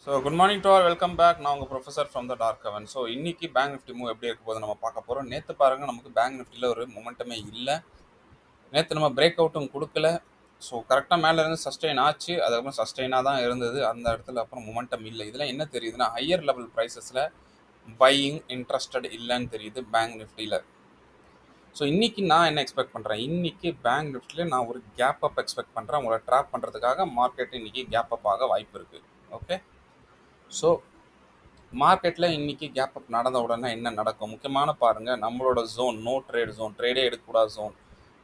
So good morning to all welcome back. நான் உங்கள் professor from the dark heaven. So இன்னைக்கு bank nifty move எப்படி இருக்க போது நம்ம பார்க்க போகிறோம். நேற்று பாருங்கள் நமக்கு பேங்க் நிஃப்டியில் ஒரு மொமெண்டமே இல்லை. நேற்று நம்ம பிரேக் அவுட்டும் கொடுக்கல. ஸோ கரெக்டாக மேலே இருந்து சஸ்டெயின் ஆச்சு, அதுக்கப்புறம் சஸ்டெயினாக தான் இருந்தது. அந்த இடத்துல அப்புறம் மொமெண்டம் இல்லை. இதில் என்ன தெரியுதுன்னா ஹையர் லெவல் ப்ரைஸஸில் பையிங் இன்ட்ரெஸ்டட் இல்லைன்னு தெரியுது பேங்க் நிஃப்டியில். ஸோ இன்றைக்கி நான் என்ன எக்ஸ்பெக்ட் பண்ணுறேன், இன்றைக்கி பேங்க் நிஃப்டியில் நான் ஒரு கேப் அப் எக்ஸ்பெக்ட் பண்ணுறேன். உங்களை ட்ராப் பண்ணுறதுக்காக மார்க்கெட் இன்றைக்கி கேப் அப் ஆக வாய்ப்பு இருக்குது. ஓகே, ஸோ மார்க்கெட்டில் இன்றைக்கி கேப் அப் நடந்த உடனே என்ன நடக்கும் முக்கியமான பாருங்கள். நம்மளோட ஜோன் நோ ட்ரேட் ஜோன், ட்ரேடே எடுக்கக்கூடாத ஜோன்.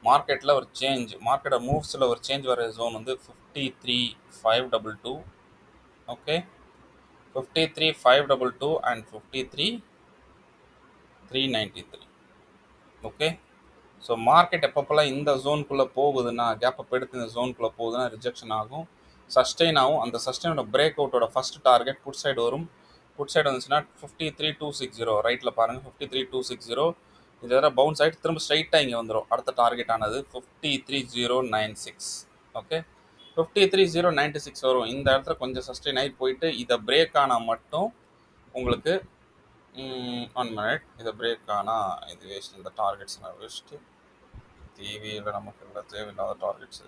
மார்க்கெட்டில் ஒரு சேஞ்ச், மார்க்கெட்டோட மூவ்ஸில் ஒரு சேஞ்ச் வர ஜோன் வந்து 53,522. Okay, 53,522 and 53,393. Okay, so market எப்பப்பெல்லாம் இந்த ஜோனுக்குள்ளே போகுதுன்னா, கேப் அப் எடுத்து இந்த ஜோனுக்குள்ளே போகுதுன்னா ரிஜெக்ஷன் ஆகும், சஸ்டெயின் ஆகும். அந்த சஸ்டெயினோட பிரேக் அவுட்டோட ஃபஸ்ட் டார்கெட் புட் சைடு வரும். புட் சைடு வந்துச்சுன்னா 53,260. ரைட்டில் பாருங்கள் 53,260. இது வேறு பவுன்ஸ் ஆகிட்டு திரும்ப ஸ்ட்ரைட்டாக இங்கே வந்துடும். அடுத்த டார்கெட் ஆனது 53,096. ஓகே, 53,096 வரும். இந்த இடத்துல கொஞ்சம் சஸ்டெயின் ஆகி போயிட்டு இதை பிரேக் ஆனால் மட்டும் உங்களுக்கு 1 மினிட், இதை பிரேக் ஆனால் இது வேஸ்ட். இந்த டார்கெட்ஸ் நான் வேஸ்ட்டு, தேவையில்லை நமக்கு, இல்லை தேவையில்லாத டார்கெட்ஸ்.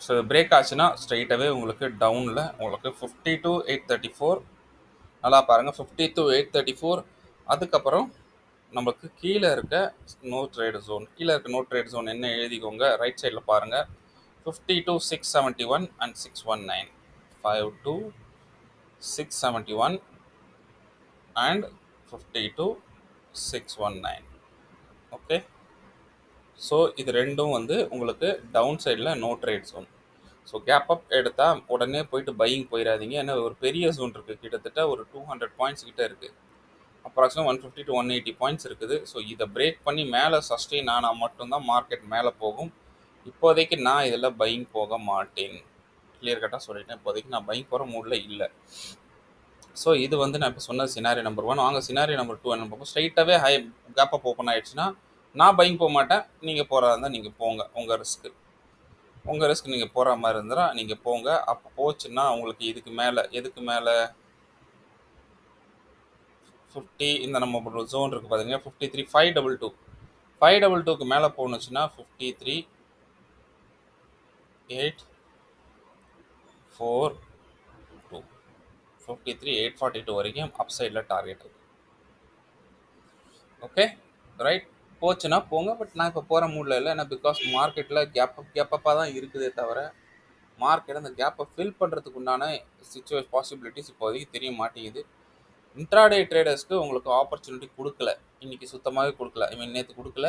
ஸோ பிரேக் ஆச்சுன்னா ஸ்ட்ரைட்டாகவே உங்களுக்கு டவுனில் உங்களுக்கு 50,834. நல்லா பாருங்கள், 50,834. அதுக்கப்புறம் நமக்கு கீழே இருக்க நோ ட்ரேட் ஜோன், கீழே இருக்க நோ ட்ரேட் ஜோன் என்ன எழுதிக்கோங்க. ரைட் சைடில் பாருங்கள் 52,671 அண்ட் 619. 52,671 அண்ட் 52,619. ஓகே, ஸோ இது ரெண்டும் வந்து உங்களுக்கு டவுன் சைடில் no trade zone. So gap up எடுத்தால் உடனே போயிட்டு பையிங் போயிடாதீங்க. ஏன்னா ஒரு பெரிய ஜோன் இருக்குது, கிட்டத்தட்ட ஒரு 200 பாயிண்ட்ஸ் கிட்டே இருக்குது, அப்ராக்சிமேட் 150 to 180 பாயிண்ட்ஸ் இருக்குது. ஸோ இதை பிரேக் பண்ணி மேலே சஸ்டெயின் ஆனால் மட்டும்தான் மார்க்கெட் மேலே போகும். இப்போதைக்கு நான் இதில் பையிங் போக மாட்டேன், கிளியர் கட்டாக சொல்லிட்டேன். இப்போதைக்கு நான் பையிங் போகிற மூடில் இல்லை. ஸோ இது வந்து நான் இப்போ சொன்ன சினாரி நம்பர் 1. வாங்க சினாரி நம்பர் 2 என்ன பார்ப்போம். ஸ்ட்ரைட்டாகவே ஹை கேப் அப் ஓப்பன் ஆகிடுச்சுன்னா நான் பையிங் போக மாட்டேன். நீங்கள் போகிறதா இருந்தால் நீங்கள் போங்க, உங்கள் ரிஸ்க்கு. உங்கள் ரிஸ்க் நீங்கள் போகிற மாதிரி இருந்தால் நீங்கள் போங்க. அப்போ போச்சுன்னா உங்களுக்கு இதுக்கு மேலே, எதுக்கு மேலே 50 இந்த நம்ம ஜோன் இருக்குது பார்த்தீங்கன்னா 53,522. 522க்கு மேலே போணுச்சுன்னா 53,842, 53,842 வரைக்கும் அப் சைடில் டார்கெட் இருக்குது. ஓகே ரைட், போச்சுன்னா போங்க. பட் நான் இப்போ போகிற மூடில் இல்லை. ஏன்னா பிகாஸ் மார்க்கெட்டில் கேப்பப்பாக தான் இருக்குதே தவிர மார்க்கெட் அந்த கேப்பை ஃபில் பண்ணுறதுக்கு உண்டான பாசிபிலிட்டிஸ் இப்போதைக்கு தெரிய மாட்டேங்குது. இன்ட்ராடே ட்ரேடர்ஸ்க்கு உங்களுக்கு ஆப்பர்ச்சுனிட்டி கொடுக்கல, இன்றைக்கி சுத்தமாகவே கொடுக்கல. ஐ மீன் நேற்று கொடுக்கல,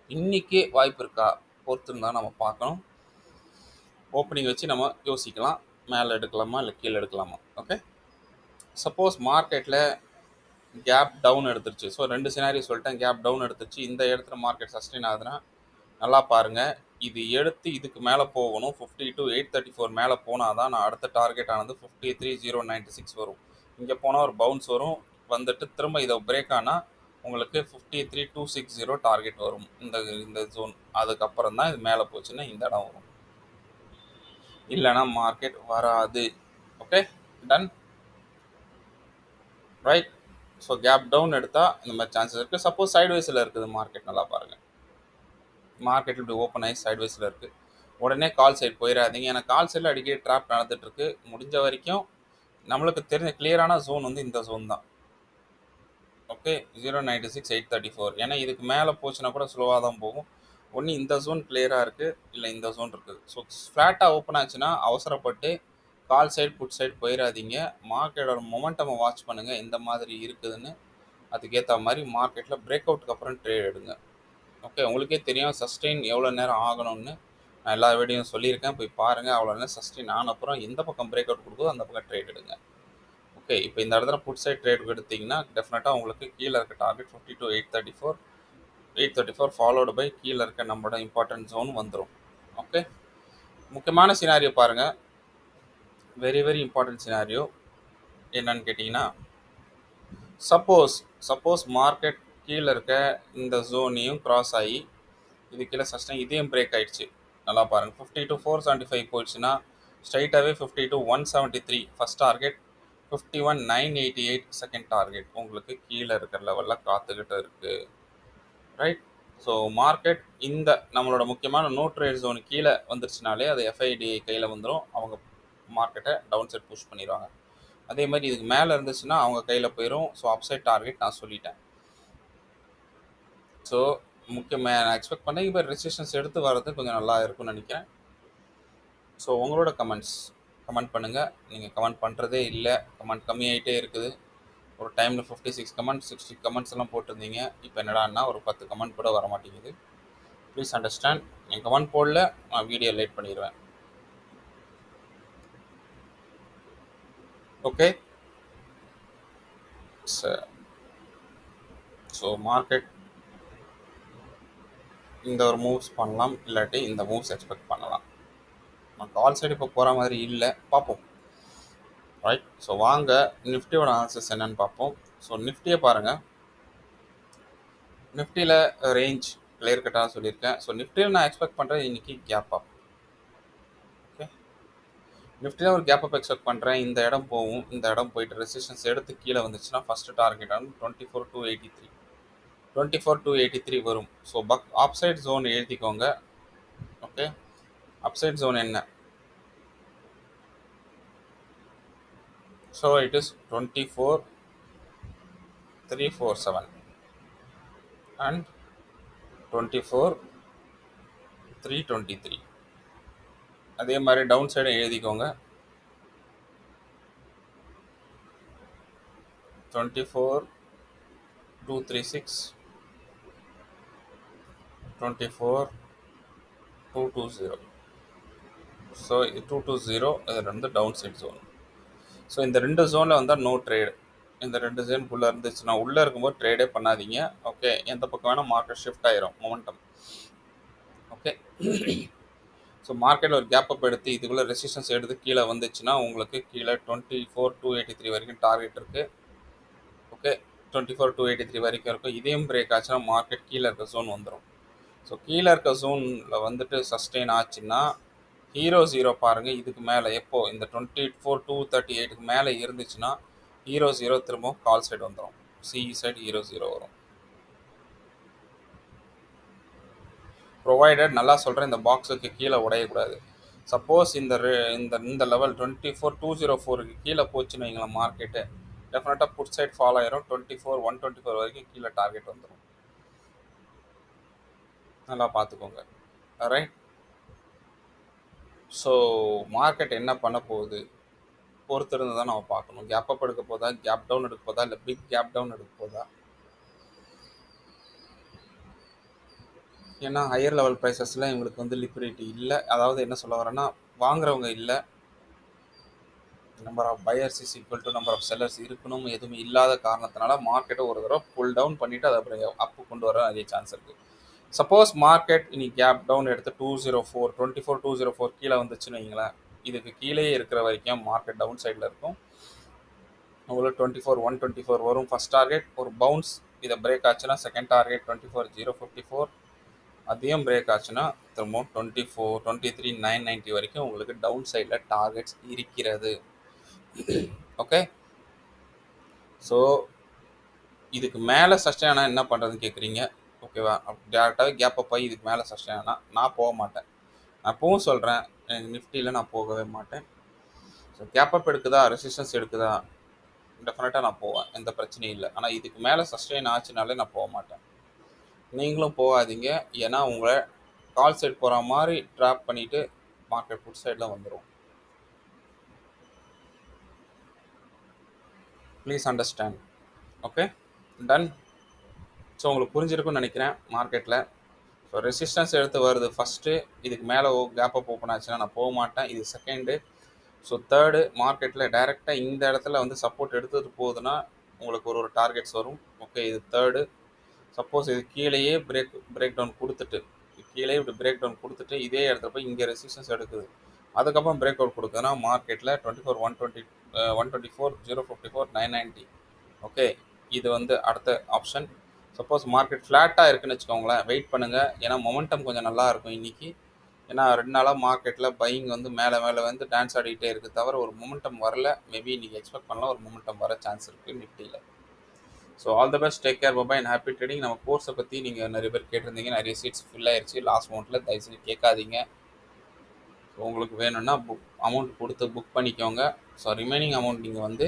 இன்றைக்கே வாய்ப்பு இருக்கா பொறுத்துருந்தான் நம்ம பார்க்கணும். ஓப்பனிங் வச்சு நம்ம யோசிக்கலாம், மேலே எடுக்கலாமா இல்லை கீழே எடுக்கலாமா. ஓகே, சப்போஸ் மார்க்கெட்டில் கேப் டவுன் எடுத்துருச்சு. ஸோ 2 சினாரியோ சொல்லிட்டேன். கேப் டவுன் எடுத்துருச்சு, இந்த இடத்துல மார்க்கெட் சஸ்டெயின் ஆகுதுன்னா நல்லா பாருங்கள். இது எடுத்து இதுக்கு மேலே போகணும். 52,834 மேலே போனால் தான் நான் அடுத்த டார்கெட் ஆனது 53,096 வரும். இங்கே போனால் ஒரு பவுன்ஸ் வரும், வந்துட்டு திரும்ப இதை பிரேக் ஆனால் உங்களுக்கு 53,260 டார்கெட் வரும், இந்த ஜோன். அதுக்கப்புறம் தான் இது மேலே போச்சுன்னா இந்த இடம் வரும், இல்லைனா மார்க்கெட் வராது. Okay done right. So gap down எடுத்தால் இந்த மாதிரி சான்சஸ் இருக்குது. சப்போஸ் சைட்வைஸில் இருக்குது மார்க்கெட், நல்லா பாருங்கள். மார்க்கெட் இப்படி ஓப்பன் ஆகி சைட்வைஸில் இருக்குது, உடனே கால் சைடு போயிடாதீங்க. ஏன்னா கால் சைடில் அடிக்கடி ட்ராப் நடந்துகிட்ருக்கு. முடிஞ்ச வரைக்கும் நம்மளுக்கு தெரிஞ்ச கிளியரான ஜோன் வந்து இந்த ஜோன் தான். ஓகே, 096,834. ஏன்னா இதுக்கு மேலே போச்சுன்னா கூட ஸ்லோவாக தான் போகும். ஒன்று இந்த ஜோன் கிளியராக இருக்குது, இல்லை இந்த ஜோன் இருக்குது. ஸோ ஃப்ளாட்டாக ஓப்பன் ஆச்சுன்னா அவசரப்பட்டு கால் சைடு புட் சைடு போயிடாதீங்க. மார்க்கெட்டோட மொமெண்டமை வாட்ச் பண்ணுங்கள் எந்த மாதிரி இருக்குதுன்னு. அதுக்கேற்ற மாதிரி மார்க்கெட்டில் பிரேக் அவுட்டுக்கு அப்புறம் ட்ரேட் எடுங்க. ஓகே, உங்களுக்கே தெரியும் சஸ்டெயின் எவ்வளோ நேரம் ஆகணும்னு. நான் எல்லா வீடியோவும் சொல்லியிருக்கேன், போய் பாருங்கள். அவ்வளோ நேரம் சஸ்டெயின் ஆன அப்புறம் எந்த பக்கம் பிரேக் அவுட் கொடுக்குதோ அந்த பக்கம் ட்ரேட் எடுங்க. ஓகே, இப்போ இந்த இடத்துல புட் சைட் ட்ரேட் எடுத்திங்கன்னா டெஃபினட்டாக உங்களுக்கு கீழே இருக்க டார்கெட் 52,834, 834 ஃபாலோடு பை கீழே இருக்க நம்மளோட இம்பார்ட்டன்ட் ஜோன் வந்துடும். ஓகே, முக்கியமான சினாரியோ பாருங்கள், வெரி வெரி இம்பார்ட்டன்ட் சினாரியோ. என்னன்னு கேட்டிங்கன்னா, சப்போஸ் மார்க்கெட் கீழே இருக்க இந்த ஜோனையும் கிராஸ் ஆகி இது கீழே சஸ்டெயின், இதையும் பிரேக் ஆகிடுச்சு. நல்லா பாருங்கள். 50 to 475 போயிடுச்சுன்னா ஸ்ட்ரைட்டாகவே 50 to 173 first target, 51,988 second target உங்களுக்கு கீழே இருக்கிற லெவலில் காத்துக்கிட்டு இருக்குது. ரைட். ஸோ மார்க்கெட் இந்த நம்மளோட முக்கியமான நோ ட்ரேட் ஜோன் கீழே வந்துருச்சுனாலே அது எஃப்ஐடிஐ கையில் வந்துடும். அவங்க மார்க்கெட்டை டவுன் சைட் புஷ் பண்ணிடுவாங்க. அதே மாதிரி இதுக்கு மேலே இருந்துச்சுன்னா அவங்க கையில் போயிடும். ஸோ அப்சைட் டார்கெட் நான் சொல்லிட்டேன். ஸோ முக்கியமாக நான் எக்ஸ்பெக்ட் பண்ணேன் இப்போ ரெசிஸ்டன்ஸ் எடுத்து வர்றது கொஞ்சம் நல்லா இருக்கும்னு நினைக்கிறேன். ஸோ உங்களோட கமெண்ட் பண்ணுங்கள். நீங்கள் கமெண்ட் பண்ணுறதே இல்லை, கமெண்ட் கம்மியாகிட்டே இருக்குது. ஒரு டைமில் 56 கமெண்ட் 60 கமெண்ட்ஸ் எல்லாம் போட்டிருந்தீங்க. இப்போ என்னடான்னா ஒரு 10 கமெண்ட் கூட வர மாட்டேங்குது. Please understand. நீங்கள் கமெண்ட் போடல, நான் வீடியோ லேட் பண்ணிடுவேன். Okay sir. ஸோ மார்க்கெட் இந்த ஒரு மூவ்ஸ் பண்ணலாம், இல்லாட்டி இந்த மூவ்ஸ் எக்ஸ்பெக்ட் பண்ணலாம். நான் கால் சைடு இப்போ போகிற மாதிரி இல்லை, பார்ப்போம். ரைட். ஸோ வாங்க நிஃப்டியோட அனாலிசிஸ் என்னன்னு பார்ப்போம். ஸோ நிஃப்டியை பாருங்கள். நிஃப்டியில் ரேஞ்ச் கிளியர் கட்டாக சொல்லியிருக்கேன். ஸோ நிஃப்டியில் நான் எக்ஸ்பெக்ட் பண்ணுறேன் இன்றைக்கி கேப் அப். ஓகே, நிஃப்டியில் ஒரு கேப் அப் எக்ஸ்பெக்ட் பண்ணுறேன். இந்த இடம் போகும், இந்த இடம் போயிட்டு ரெசிஸ்டன்ஸ் எடுத்து கீழே வந்துச்சுன்னா ஃபஸ்ட்டு டார்கெட் வந்து 24,283 24,283 வரும். ஸோ அப்சைட் ஜோன் எழுதிக்கோங்க. ஓகே, அப்சைட் ஜோன் என்ன? So it is 24,347 and 24,323. அதே மாதிரி டவுன் சைடை எழுதிக்கோங்க. 24,236 24,220. ஸோ 220 இது வந்து டவுன் சைட் ஜோன். ஸோ இந்த ரெண்டு ஜோனில் வந்தால் நோ ட்ரேடு. இந்த ரெண்டு ஜோனுக்குள்ளே இருந்துச்சுன்னா உள்ளே இருக்கும்போது ட்ரேடே பண்ணாதீங்க. ஓகே, எந்த பக்கம் வேணால் மார்க்கெட் ஷிஃப்ட் ஆயிரும் மொமெண்டம். ஓகே, ஸோ மார்க்கெட்டில் ஒரு கேப் அப் எடுத்து இதுக்குள்ளே ரெசிஸ்டன்ஸ் எடுத்து கீழே வந்துச்சுன்னா உங்களுக்கு கீழே 24,283 வரைக்கும் டார்கெட் இருக்குது. ஓகே, 24,283 வரைக்கும் இருக்கும். இதையும் பிரேக் ஆச்சுன்னா மார்க்கெட் கீழே இருக்க ஜோன் வந்துடும். ஸோ கீழே இருக்க ஜோனில் வந்துட்டு சஸ்டெயின் ஆச்சுன்னா ஹீரோ ஜீரோ பாருங்கள். இதுக்கு மேலே எப்போ இந்த 24,238க்கு மேலே இருந்துச்சுன்னா ஹீரோ ஜீரோ திரும்பவும் கால் சைடு வந்துடும். சிஇ சைடு ஹீரோ ஜீரோ வரும். ப்ரொவைடட் நல்லா சொல்கிறேன், இந்த பாக்ஸுக்கு கீழே உடையக்கூடாது. சப்போஸ் இந்த லெவல் 24,204க்கு கீழே போச்சுன்னு வைங்களேன் மார்க்கெட்டு, டெஃபினட்டாக புட் சைட் ஃபாலோ ஆயிரும். 24,124 வரைக்கும் கீழே டார்கெட் வந்துடும். நல்லா பார்த்துக்கோங்க. ரைட். ஸோ மார்க்கெட் என்ன பண்ண போகுது பொறுத்திருந்து தான் நம்ம பார்க்கணும். கேப் அப் எடுக்க போதா, கேப் டவுன் எடுக்க போதா, இல்லை பிக் கேப் டவுன் எடுக்க போதா? ஏன்னா ஹையர் லெவல் ப்ரைஸஸில் எங்களுக்கு வந்து லிக்விடிட்டி இல்லை. அதாவது என்ன சொல்ல வரேன்னா, வாங்குறவங்க இல்லை, number of buyers is equal to number of sellers இருக்கணும். எதுவுமே இல்லாத காரணத்தினால மார்க்கெட்டை ஒரு தடவை புல் டவுன் பண்ணிவிட்டு அதை அப்புறம் அப்பு கொண்டு வர நிறைய சான்ஸ் இருக்குது. சப்போஸ் மார்க்கெட் இன்னைக்கு கேப் டவுன் எடுத்து 24,204 கீழே வந்துச்சுன்னு வைங்களேன், இதுக்கு கீழே இருக்கிற வரைக்கும் மார்க்கெட் டவுன் சைடில் இருக்கும். உங்களுக்கு 24,124 வரும் ஃபஸ்ட் டார்கெட். ஒரு பவுன்ஸ் இதை பிரேக் ஆச்சுன்னா செகண்ட் டார்கெட் 24,054. அதையும் பிரேக் ஆச்சுன்னா திரும்பவும் 23,990 வரைக்கும் உங்களுக்கு டவுன் சைடில் டார்கெட்ஸ் இருக்கிறது. ஓகே, ஸோ இதுக்கு மேலே சஸ்டெயின் ஆனால் என்ன பண்ணுறதுன்னு கேட்குறீங்க. ஓகேவா, டேரெக்டாகவே கேப் அப் ஆகி இதுக்கு மேலே சஸ்டெயின் ஆனால் நான் போக மாட்டேன். நான் இப்போவும் சொல்கிறேன், எனக்கு நிஃப்டியில் நான் போகவே மாட்டேன். ஸோ கேப் அப் எடுக்குதா, ரெசிஸ்டன்ஸ் எடுக்குதா, டெஃபினட்டாக நான் போவேன், எந்த பிரச்சனையும் இல்லை. ஆனால் இதுக்கு மேலே சஸ்டெயின் ஆச்சுனாலே நான் போக மாட்டேன். நீங்களும் போகாதீங்க. ஏன்னா உங்களை கால் சைட் போகிற மாதிரி ட்ராப் பண்ணிவிட்டு மார்க்கெட் புட் சைடில் வந்துடும். Please understand. Okay, done. So உங்களுக்கு புரிஞ்சிருக்குன்னு நினைக்கிறேன். மார்க்கெட்டில் ஸோ ரெசிஸ்டன்ஸ் எடுத்து வருது ஃபஸ்ட்டு, இதுக்கு மேலே கேப் அப் ஓப்பன் ஆச்சுன்னா நான் போக மாட்டேன். இது செகண்டு. ஸோ தேர்டு, மார்க்கெட்டில் டைரெக்டாக இந்த இடத்துல வந்து சப்போர்ட் எடுத்துகிட்டு போகுதுன்னா உங்களுக்கு ஒரு டார்கெட்ஸ் வரும். ஓகே, இது தேர்டு. சப்போஸ் இது கீழேயே பிரேக் டவுன் கொடுத்துட்டு கீழே இப்படி பிரேக் டவுன் கொடுத்துட்டு இதே இடத்துல போய் இங்கே ரெசிஸ்டன்ஸ் எடுக்குது, அதுக்கப்புறம் பிரேக் அவுட் கொடுக்குதுன்னா மார்க்கெட்டில் 24,124,054,990. ஓகே, இது வந்து அடுத்த ஆப்ஷன். சப்போஸ் மார்க்கெட் ஃப்ளாட்டாக இருக்குன்னு வச்சுக்கோங்களேன், வெயிட் பண்ணுங்கள். ஏன்னா மொமெண்டம் கொஞ்சம் நல்லா இருக்கும் இன்றைக்கி. ஏன்னா 2 நாளா மார்க்கெட்டில் பையிங் வந்து மேலே மேலே வந்து டான்ஸ் ஆடிக்கிட்டே இருக்குது தவிர ஒரு மொமெண்டம் வரல. மேபி நீங்கள் எக்ஸ்பெக்ட் பண்ணலாம் ஒரு மொமெண்டம் வர சான்ஸ் இருக்குது நிஃப்டியில். So all the best, take care, bye bye and happy trading. நம்ம கோர்ஸை பற்றி நீங்கள் நிறைய பேர் கேட்டிருந்தீங்க, நிறைய சீட்ஸ் ஃபில் ஆயிடுச்சு லாஸ்ட் மந்த்தில். தயவுசெய்து கேட்காதீங்க. ஸோ உங்களுக்கு வேணும்னா அமௌண்ட் கொடுத்து புக் பண்ணிக்கோங்க. ஸோ ரிமைனிங் அமௌண்ட் நீங்கள் வந்து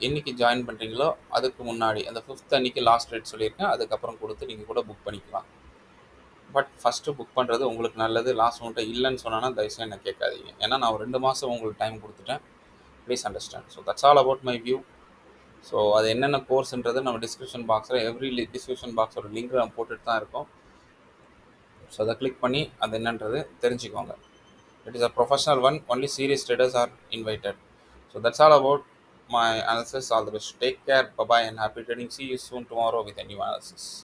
என்றைக்கு ஜாயின் பண்ணுறீங்களோ அதுக்கு முன்னாடி அந்த 5th அன்றைக்கி லாஸ்ட் ரேட் சொல்லியிருக்கேன், அதுக்கப்புறம் கொடுத்து நீங்கள் கூட புக் பண்ணிக்கலாம். பட் ஃபஸ்ட்டு புக் பண்ணுறது உங்களுக்கு நல்லது. லாஸ்ட் மந்ட்டை இல்லைன்னு சொன்னால் தயவுசெய்து என்ன கேட்காதீங்க. ஏன்னா நான் ஒரு 2 மாதம் உங்களுக்கு டைம் கொடுத்துட்டேன். Please understand. So that's all about my view. So அது என்னென்ன கோர்ஸ்ன்றது நம்ம டிஸ்கிரிப்ஷன் பாக்ஸில் எவ்ரி டிஸ்கிரிப்ஷன் பாக்ஸோட லிங்க் நம்ம போட்டுட்டு தான் இருக்கோம். ஸோ அதை கிளிக் பண்ணி அது என்னன்றது தெரிஞ்சுக்கோங்க. It is a professional one. Only serious traders are invited. So that's all about my analysis. All the best. Take care. Bye bye and happy trading. See you soon tomorrow with a new analysis.